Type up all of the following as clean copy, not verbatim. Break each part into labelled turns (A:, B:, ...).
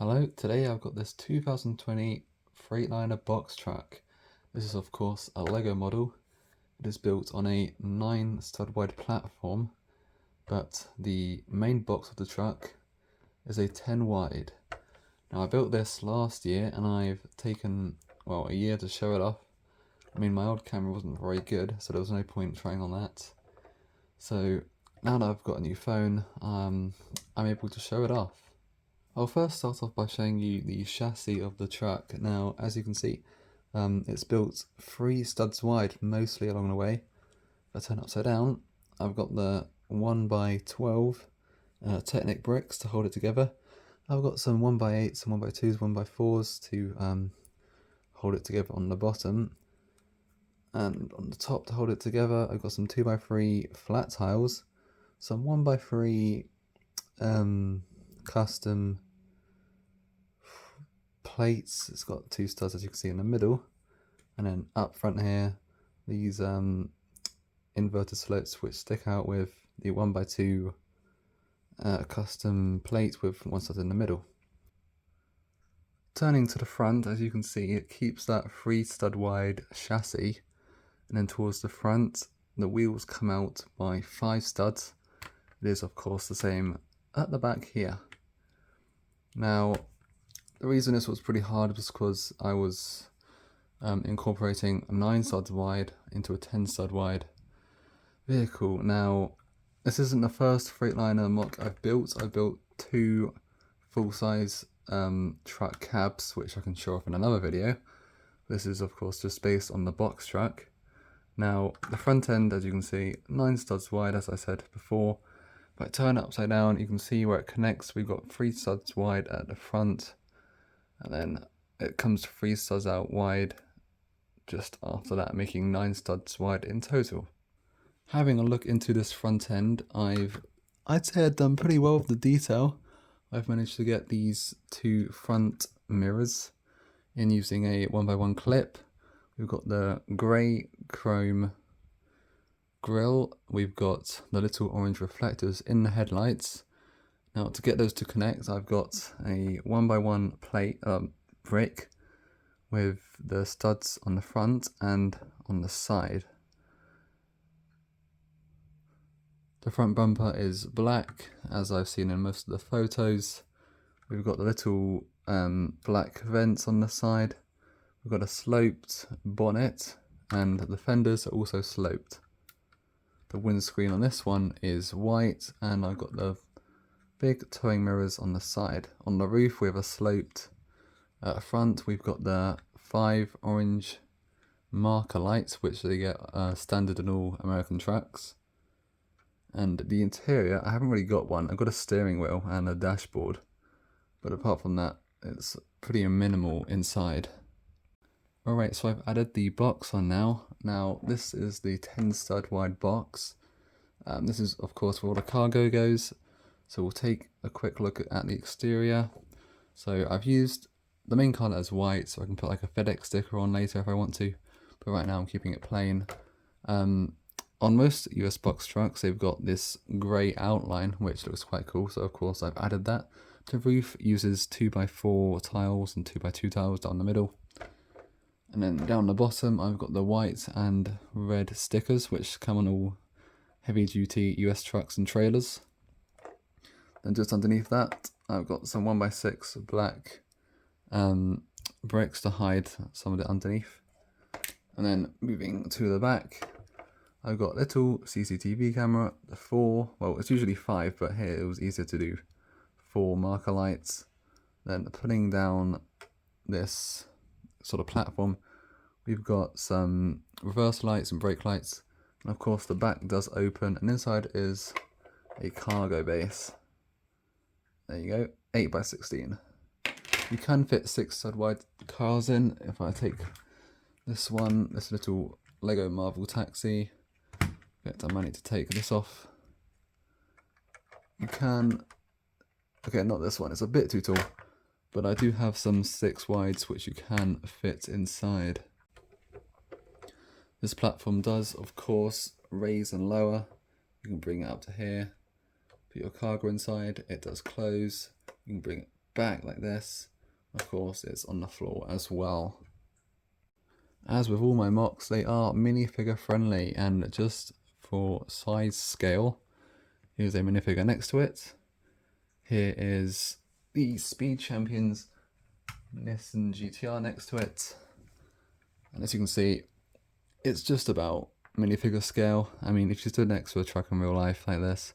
A: Hello, today I've got this 2020 Freightliner Box Truck. This is of course a Lego model. It is built on a 9 stud wide platform, but the main box of the truck is a 10 wide. Now I built this last year and I've taken, well, a year to show it off. I mean, my old camera wasn't very good, so there was no point trying on that. So now that I've got a new phone, I'm able to show it off. I'll first start off by showing you the chassis of the truck. Now, as you can see, it's built 3 studs wide, mostly along the way. If I turn it upside down, I've got the 1x12 Technic bricks to hold it together. I've got some 1x8s, some 1x2s, 1x4s to hold it together on the bottom. And on the top to hold it together, I've got some 2x3 flat tiles, some 1x3 custom plates. It's got 2 studs, as you can see, in the middle, and then up front here these inverted slats which stick out with the 1x2 custom plate with 1 stud in the middle. Turning to the front, as you can see, it keeps that 3 stud wide chassis, and then towards the front the wheels come out by 5 studs. It is of course the same at the back here. Now, the reason this was pretty hard was because I was incorporating a 9 studs wide into a 10 stud wide vehicle. Now, this isn't the first Freightliner Moc I've built. I built 2 full-size truck cabs, which I can show off in another video. This is of course just based on the box truck. Now, the front end, as you can see, 9 studs wide, as I said before. If I turn it upside down, you can see where it connects. We've got 3 studs wide at the front, and then it comes to 3 studs out wide just after that, making 9 studs wide in total. Having a look into this front end, I'd say I've done pretty well with the detail. I've managed to get these 2 front mirrors in using a 1x1 clip. We've got the grey chrome grille, we've got the little orange reflectors in the headlights. Now, to get those to connect, I've got a 1x1 plate brick with the studs on the front and on the side. The front bumper is black, as I've seen in most of the photos. We've got the little black vents on the side. We've got a sloped bonnet, and the fenders are also sloped. The windscreen on this one is white, and I've got the big towing mirrors on the side. On the roof we have a sloped front. We've got the 5 orange marker lights, which they get standard in all American trucks. And the interior, I haven't really got one. I've got a steering wheel and a dashboard, but apart from that, it's pretty minimal inside. Alright, so I've added the box on now. Now, this is the 10 stud wide box. This is of course where all the cargo goes. So we'll take a quick look at the exterior. So I've used the main colour as white, so I can put like a FedEx sticker on later if I want to, but right now I'm keeping it plain. On most US box trucks they've got this grey outline which looks quite cool, so of course I've added that. The roof uses 2x4 tiles and 2x2 tiles down the middle. And then down the bottom I've got the white and red stickers which come on all heavy duty US trucks and trailers. Then just underneath that I've got some 1x6 black bricks to hide some of it underneath. And then moving to the back, I've got a little CCTV camera, the 4, well it's usually 5, but here it was easier to do 4 marker lights. Then putting down this sort of platform, we've got some reverse lights and brake lights, and of course the back does open, and inside is a cargo base. There you go, 8x16. You can fit 6 stud wide cars in. If I take this one, this little Lego Marvel taxi, get the money to take this off. You can, okay, not this one, it's a bit too tall, but I do have some 6 wides which you can fit inside. This platform does of course raise and lower. You can bring it up to here, put your cargo inside, it does close. You can bring it back like this. Of course, it's on the floor as well. As with all my MOCs, they are minifigure friendly, and just for size scale, here's a minifigure next to it. Here is the Speed Champions Nissan GTR next to it. And as you can see, it's just about minifigure scale. I mean, if you stood next to a truck in real life like this,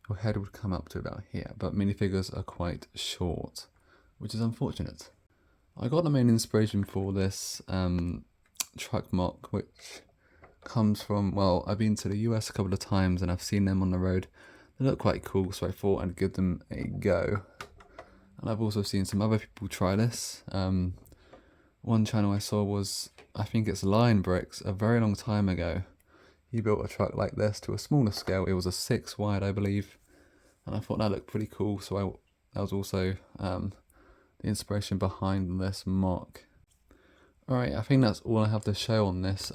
A: your head would come up to about here, but minifigures are quite short, which is unfortunate. I got the main inspiration for this truck MOC, which comes from, well, I've been to the US a couple of times and I've seen them on the road. They look quite cool, so I thought I'd give them a go. And I've also seen some other people try this. One channel I saw was, I think it's Lion Bricks, a very long time ago. He built a truck like this to a smaller scale. It was a 6 wide, I believe. And I thought that looked pretty cool, so that was also the inspiration behind this MOC. Alright, I think that's all I have to show on this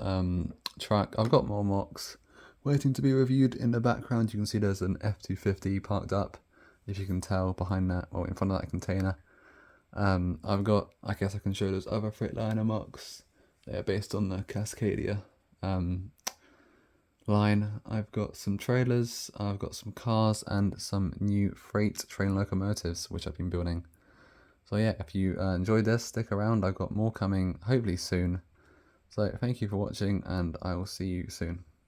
A: truck. I've got more MOCs waiting to be reviewed. In the background you can see there's an F-250 parked up, if you can tell, behind that, or in front of that container. I've got, I guess I can show those other Freightliner Mocs. They're based on the Cascadia line. I've got some trailers, I've got some cars, and some new freight train locomotives which I've been building. So yeah, if you enjoyed this, stick around. I've got more coming hopefully soon. So thank you for watching, and I will see you soon.